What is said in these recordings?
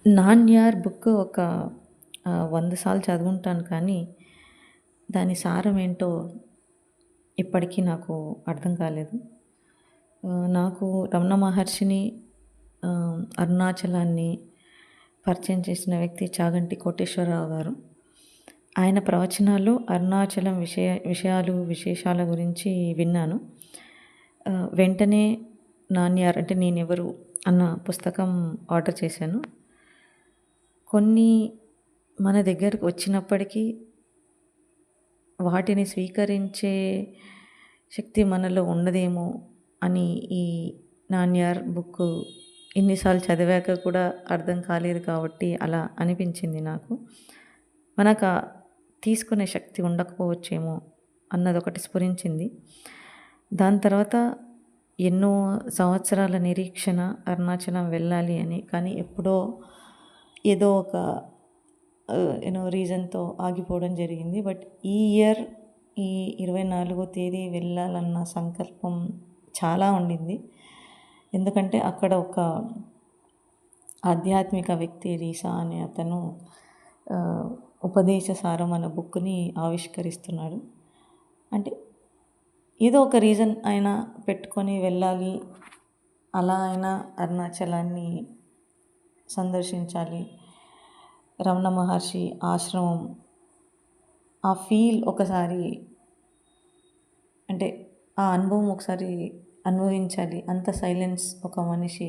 నాన్యార్ book ఒక 100 సార్లు చదువుంటాను కానీ, దాని సారం ఏంటో ఇప్పటికీ నాకు అర్థం కాలేదు. నాకు రమణ మహర్షిని, అరుణాచలాన్ని పరిచయం చేసిన వ్యక్తి చాగంటి కోటేశ్వరరావు గారు. ఆయన ప్రవచనాల్లో అరుణాచలం విషయాలు, విశేషాల గురించి విన్నాను. వెంటనే నాన్యార్ అంటే నేనెవరు అన్న పుస్తకం ఆర్డర్ చేశాను. కొన్ని మన దగ్గరకు వచ్చినప్పటికీ వాటిని స్వీకరించే శక్తి మనలో ఉండదేమో అని ఈ నాన్యార్ బుక్ ఇన్నిసార్లు చదివాక కూడా అర్థం కాలేదు కాబట్టి అలా అనిపించింది నాకు. మనకు తీసుకునే శక్తి ఉండకపోవచ్చేమో అన్నదొకటి స్ఫురించింది. దాని తర్వాత ఎన్నో సంవత్సరాల నిరీక్షణ అరుణాచలం వెళ్ళాలి అని. కానీ ఎప్పుడో ఏదో ఒక రీజన్‌తో ఆగిపోవడం జరిగింది. బట్ ఈ ఇయర్ ఈ 24వ తేదీ వెళ్ళాలన్న సంకల్పం చాలా ఉండింది. ఎందుకంటే అక్కడ ఒక ఆధ్యాత్మిక వ్యక్తి రీసా అనే అతను ఉపదేశ సారం అనే బుక్‌ని ఆవిష్కరిస్తున్నాడు. అంటే ఏదో ఒక రీజన్ ఆయన పెట్టుకొని వెళ్ళాలి, అలా అయినా అరుణాచలాన్ని సందర్శించాలి. రమణ మహర్షి ఆశ్రమం ఆ ఫీల్ ఒకసారి అంటే ఆ అనుభవం ఒకసారి అనుభవించాలి. అంత సైలెన్స్ ఒక మనిషి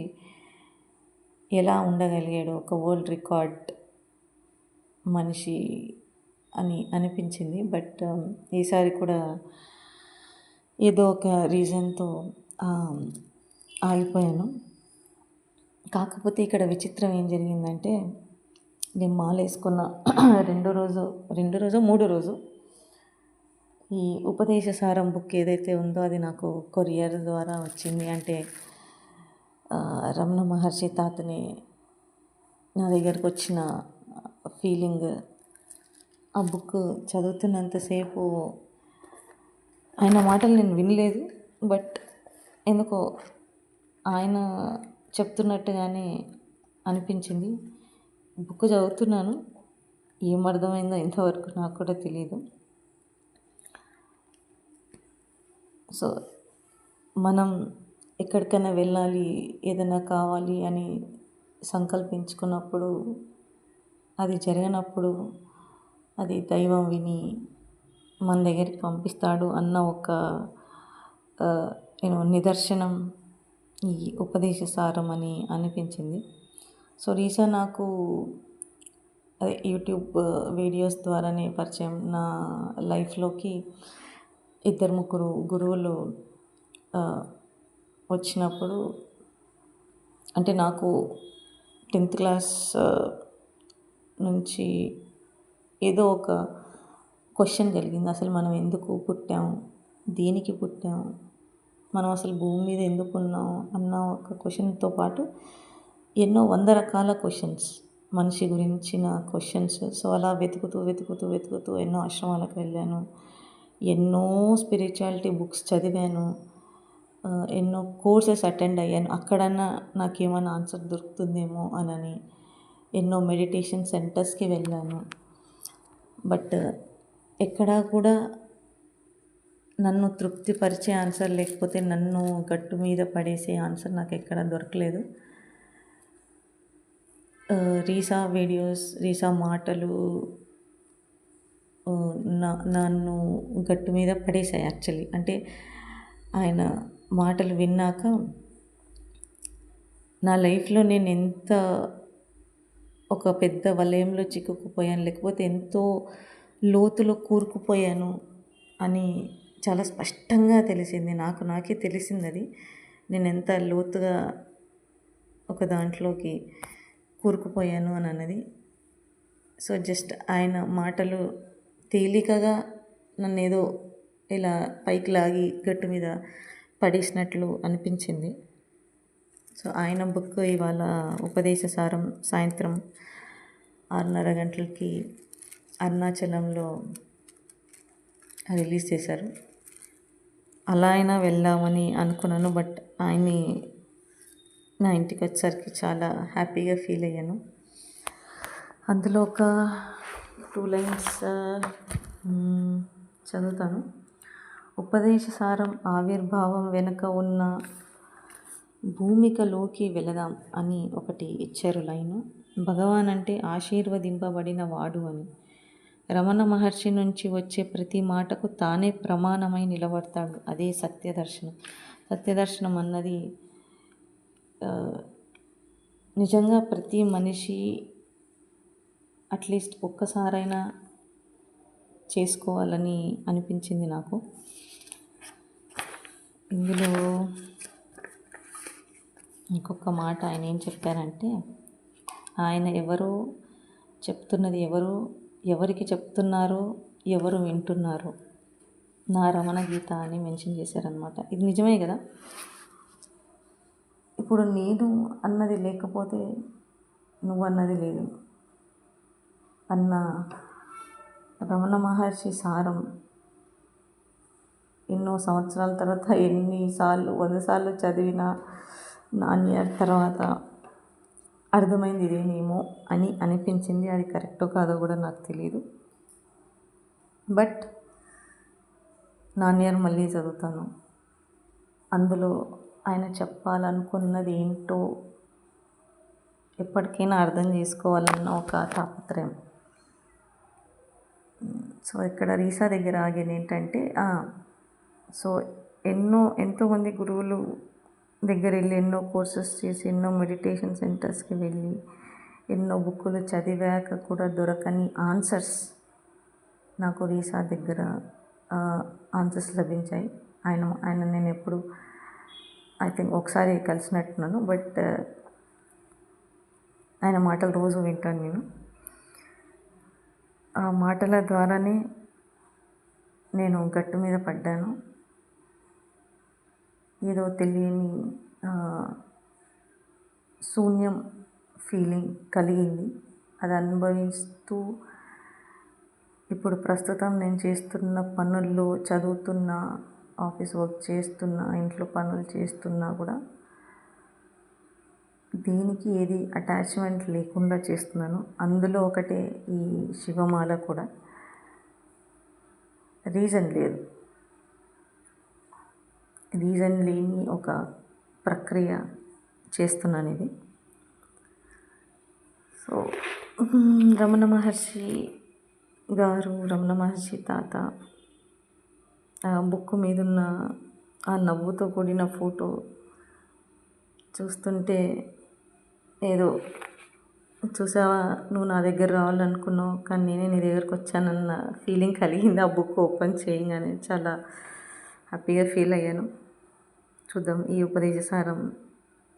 ఎలా ఉండగలిగాడు, ఒక వరల్డ్ రికార్డ్ మనిషి అని అనిపించింది. బట్ ఈసారి కూడా ఏదో ఒక రీజన్తో ఆగిపోయాను. కాకపోతే ఇక్కడ విచిత్రం ఏం జరిగిందంటే, నేను మాల వేసుకున్న రెండో రోజు మూడో రోజు ఈ ఉపదేశ సారం బుక్ ఏదైతే ఉందో అది నాకు కొరియర్ ద్వారా వచ్చింది. అంటే రమణ మహర్షి తాతని నా దగ్గరకు వచ్చిన ఫీలింగ్. ఆ బుక్ చదువుతున్నంతసేపు ఆయన మాటలు నేను వినలేదు. బట్ ఎందుకో ఆయన చెప్తున్నట్టుగానే అనిపించింది. బుక్ చదువుతున్నాను, ఏమర్థమైందో ఇంతవరకు నాకు కూడా తెలియదు. సో మనం ఎక్కడికైనా వెళ్ళాలి, ఏదైనా కావాలి అని సంకల్పించుకున్నప్పుడు అది జరగనప్పుడు అది దైవం విని మన దగ్గరికి పంపిస్తాడు అన్న ఒక నిదర్శనం ఈ ఉపదేశ సారం అని అనిపించింది. సో రీసా నాకు అదే యూట్యూబ్ వీడియోస్ ద్వారానే పరిచయం. నా లైఫ్లోకి 2-3 గురువులు వచ్చినప్పుడు, అంటే నాకు 10th క్లాస్ నుంచి ఏదో ఒక క్వశ్చన్ కలిగింది. అసలు మనం ఎందుకు పుట్టాం, దేనికి పుట్టాం, మనం అసలు భూమి మీద ఎందుకు ఉన్నాం అన్న ఒక క్వశ్చన్తో పాటు ఎన్నో 100 రకాల క్వశ్చన్స్, మనిషి గురించిన క్వశ్చన్స్. సో అలా వెతుకుతూ ఎన్నో ఆశ్రమాలకు వెళ్ళాను, ఎన్నో స్పిరిచువాలిటీ బుక్స్ చదివాను, ఎన్నో కోర్సెస్ అటెండ్ అయ్యాను. అక్కడన్నా నాకేమైనా ఆన్సర్ దొరుకుతుందేమో అని ఎన్నో మెడిటేషన్ సెంటర్స్కి వెళ్ళాను. బట్ ఎక్కడా కూడా నన్ను తృప్తిపరిచే ఆన్సర్, లేకపోతే నన్ను గట్టు మీద పడేసే ఆన్సర్ నాకు ఎక్కడా దొరకలేదు. రీసా వీడియోస్, రీసా మాటలు నన్ను గట్టు మీద పడేసాయి యాక్చువల్లీ. అంటే ఆయన మాటలు విన్నాక నా లైఫ్లో నేను ఎంత ఒక పెద్ద వలయంలో చిక్కుకుపోయాను, లేకపోతే ఎంతో లోతులో కూరుకుపోయాను అని చాలా స్పష్టంగా తెలిసింది. నాకే తెలిసింది అది, నేను ఎంత లోతుగా ఒక దాంట్లోకి కూరుకుపోయాను అని అన్నది. సో జస్ట్ ఆయన మాటలు తేలికగా నన్ను ఏదో ఇలా పైకి లాగి గట్టు మీద పడేసినట్లు అనిపించింది. సో ఆయన బుక్ ఇవాళ ఉపదేశ సారం సాయంత్రం 6:30 గంటలకి అరుణాచలంలో రిలీజ్ చేశారు. అలా అయినా వెళ్దామని అనుకున్నాను. బట్ ఆయన్ని నా ఇంటికి వచ్చేసరికి చాలా హ్యాపీగా ఫీల్ అయ్యాను. అందులో ఒక 2 లైన్స్ చదువుతాను. ఉపదేశసారం ఆవిర్భావం వెనుక ఉన్న భూమికలోకి వెళదాం అని ఒకటి ఇచ్చారు లైను. భగవాన్ అంటే ఆశీర్వదింపబడిన వాడు అని. రమణ మహర్షి నుంచి వచ్చే ప్రతి మాటకు తానే ప్రమాణమై నిలబడతాడు. అదే సత్యదర్శనం. సత్యదర్శనం అన్నది నిజంగా ప్రతి మనిషి అట్లీస్ట్ ఒక్కసారైనా చేసుకోవాలని అనిపించింది నాకు. ఇందులో ఇంకొక మాట ఆయన ఏం చెప్పారంటే, ఆయన చెప్తున్నది ఎవరికి చెప్తున్నారో ఎవరు వింటున్నారో నా రమణ గీత అని మెన్షన్ చేశారనమాట. ఇది నిజమే కదా. ఇప్పుడు నేను అన్నది లేకపోతే నువ్వు అన్నది లేదు అన్న రమణ మహర్షి సారం ఎన్నో సంవత్సరాల తర్వాత ఎన్నిసార్లు 100 సార్లు చదివిన నాన్యర్ తర్వాత అర్థమైంది ఇదేనేమో అని అనిపించింది. అది కరెక్టో కాదో కూడా నాకు తెలియదు. బట్ నాన్యర్ మళ్ళీ చదువుతాను. అందులో ఆయన చెప్పాలనుకున్నది ఏంటో ఎప్పటికైనా అర్థం చేసుకోవాలన్న ఒక తాపత్రయం. సో ఇక్కడ రీసా దగ్గర ఆగేది ఏంటంటే, సో ఎంతోమంది గురువులు దగ్గర వెళ్ళి ఎన్నో కోర్సెస్ చేసి ఎన్నో మెడిటేషన్ సెంటర్స్కి వెళ్ళి ఎన్నో బుక్కులు చదివాక కూడా దొరకని ఆన్సర్స్ నాకు రీసా దగ్గర ఆన్సర్స్ లభించాయి. ఆయన నేను ఎప్పుడు ఐ థింక్ ఒకసారి కలిసినట్టున్నాను. బట్ ఆయన మాటలు రోజు వింటాను నేను. ఆ మాటల ద్వారానే నేను గట్టు మీద పడ్డాను. ఏదో తెలియని శూన్యం ఫీలింగ్ కలిగింది. అది అనుభవిస్తూ ఇప్పుడు ప్రస్తుతం నేను చేస్తున్న పనుల్లో, చదువుతున్నా, ఆఫీస్ వర్క్ చేస్తున్నా, ఇంట్లో పనులు చేస్తున్నా కూడా దీనికి ఏది అటాచ్మెంట్ లేకుండా చేస్తున్నాను. అందులో ఒకటే ఈ శివమాల కూడా. రీజన్ లేని ఒక ప్రక్రియ చేస్తున్నాను ఇది. సో రమణ మహర్షి గారు, రమణ మహర్షి తాత బుక్ మీదున్న ఆ నవ్వుతో కూడిన ఫోటో చూస్తుంటే ఏదో చూసావా, నువ్వు నా దగ్గర రావాలనుకున్నావు కానీ నేనే నీ దగ్గరకు వచ్చానన్న ఫీలింగ్ కలిగింది. ఆ బుక్ ఓపెన్ చేయగానే చాలా హ్యాపీగా ఫీల్ అయ్యాను. చూద్దాం ఈ ఉపదేశసారం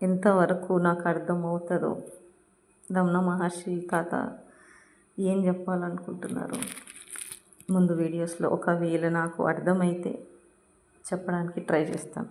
ఎంతవరకు నాకు అర్థం అవుతుందో, రమణ మహర్షి తాత ఏం చెప్పాలనుకుంటున్నారు ముందు వీడియోస్లో ఒకవేళ నాకు అర్థమైతే చెప్పడానికి ట్రై చేస్తాను.